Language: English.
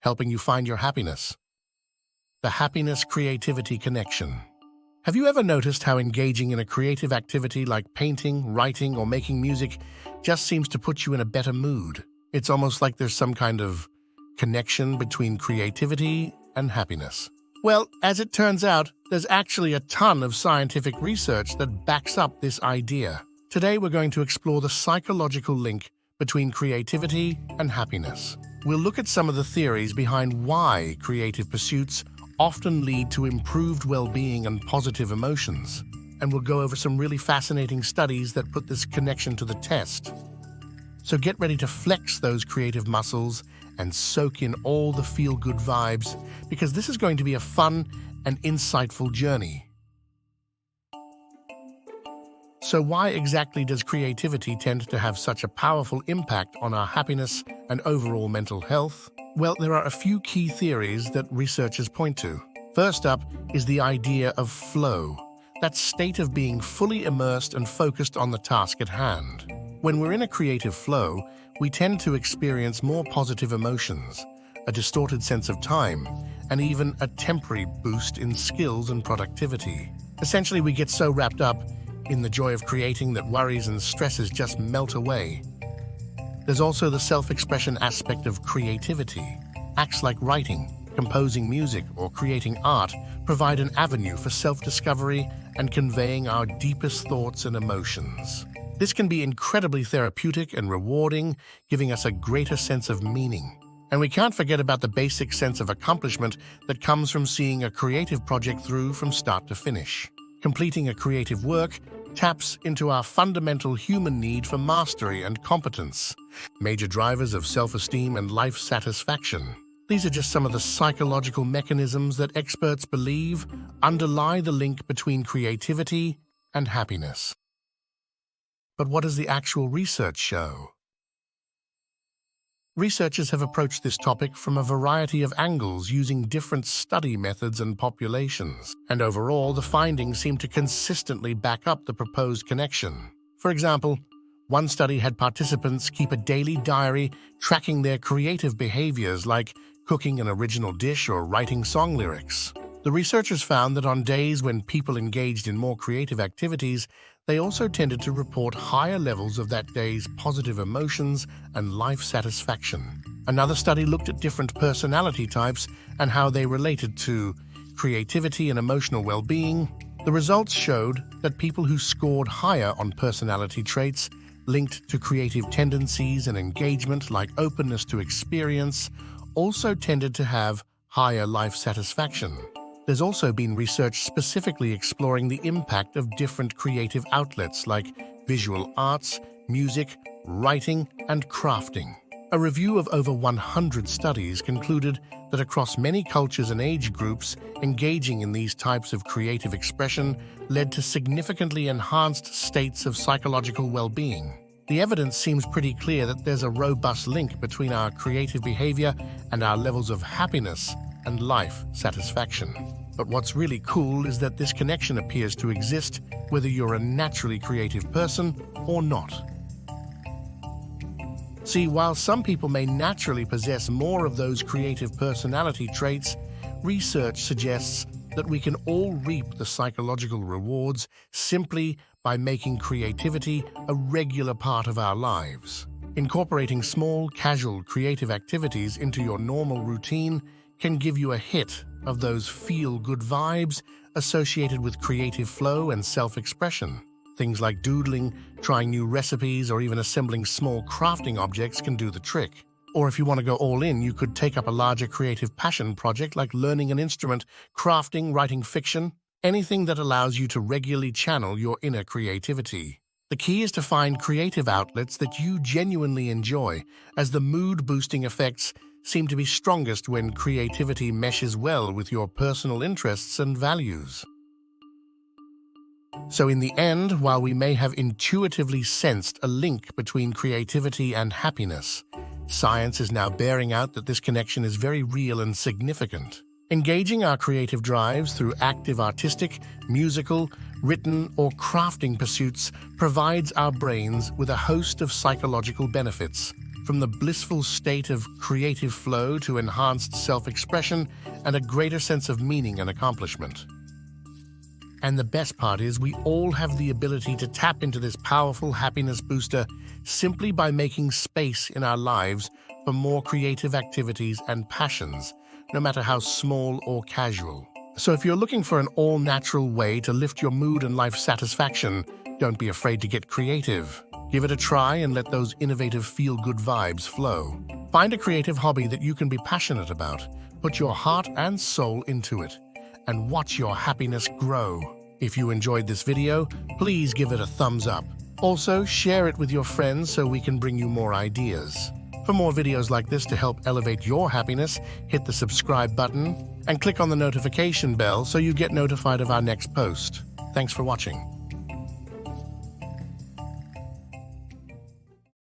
helping you find your happiness. The happiness-creativity connection. Have you ever noticed how engaging in a creative activity like painting, writing, or making music just seems to put you in a better mood? It's almost like there's some kind of connection between creativity and happiness. Well, as it turns out, there's actually a ton of scientific research that backs up this idea. Today, we're going to explore the psychological link between creativity and happiness. We'll look at some of the theories behind why creative pursuits often lead to improved well-being and positive emotions, and we'll go over some really fascinating studies that put this connection to the test. So get ready to flex those creative muscles and soak in all the feel-good vibes, because this is going to be a fun and insightful journey. So why exactly does creativity tend to have such a powerful impact on our happiness and overall mental health? Well, there are a few key theories that researchers point to. First up is the idea of flow, that state of being fully immersed and focused on the task at hand. When we're in a creative flow, we tend to experience more positive emotions, a distorted sense of time, and even a temporary boost in skills and productivity. Essentially, we get so wrapped up in the joy of creating that worries and stresses just melt away. There's also the self-expression aspect of creativity. Acts like writing, composing music, or creating art provide an avenue for self-discovery and conveying our deepest thoughts and emotions. This can be incredibly therapeutic and rewarding, giving us a greater sense of meaning. And we can't forget about the basic sense of accomplishment that comes from seeing a creative project through from start to finish. Completing a creative work taps into our fundamental human need for mastery and competence, major drivers of self-esteem and life satisfaction. These are just some of the psychological mechanisms that experts believe underlie the link between creativity and happiness. But what does the actual research show? Researchers have approached this topic from a variety of angles using different study methods and populations, and overall, the findings seem to consistently back up the proposed connection. For example, one study had participants keep a daily diary tracking their creative behaviors like cooking an original dish or writing song lyrics. The researchers found that on days when people engaged in more creative activities, they also tended to report higher levels of that day's positive emotions and life satisfaction. Another study looked at different personality types and how they related to creativity and emotional well-being. The results showed that people who scored higher on personality traits linked to creative tendencies and engagement like openness to experience also tended to have higher life satisfaction. There's also been research specifically exploring the impact of different creative outlets like visual arts, music, writing, and crafting. A review of over 100 studies concluded that across many cultures and age groups, engaging in these types of creative expression led to significantly enhanced states of psychological well-being. The evidence seems pretty clear that there's a robust link between our creative behavior and our levels of happiness and life satisfaction. But what's really cool is that this connection appears to exist whether you're a naturally creative person or not. See, while some people may naturally possess more of those creative personality traits, research suggests that we can all reap the psychological rewards simply by making creativity a regular part of our lives. Incorporating small, casual, creative activities into your normal routine can give you a hit of those feel-good vibes associated with creative flow and self-expression. Things like doodling, trying new recipes, or even assembling small crafting objects can do the trick. Or if you want to go all in, you could take up a larger creative passion project like learning an instrument, crafting, writing fiction, anything that allows you to regularly channel your inner creativity. The key is to find creative outlets that you genuinely enjoy, as the mood-boosting effects seem to be strongest when creativity meshes well with your personal interests and values. So in the end, while we may have intuitively sensed a link between creativity and happiness, science is now bearing out that this connection is very real and significant. Engaging our creative drives through active artistic, musical, written, or crafting pursuits provides our brains with a host of psychological benefits. from the blissful state of creative flow to enhanced self-expression and a greater sense of meaning and accomplishment. And the best part is we all have the ability to tap into this powerful happiness booster simply by making space in our lives for more creative activities and passions, no matter how small or casual. So if you're looking for an all-natural way to lift your mood and life satisfaction, don't be afraid to get creative. Give it a try and let those innovative feel-good vibes flow. Find a creative hobby that you can be passionate about. Put your heart and soul into it, and watch your happiness grow. If you enjoyed this video, please give it a thumbs up. Also, share it with your friends so we can bring you more ideas. For more videos like this to help elevate your happiness, hit the subscribe button and click on the notification bell so you get notified of our next post. Thanks for watching.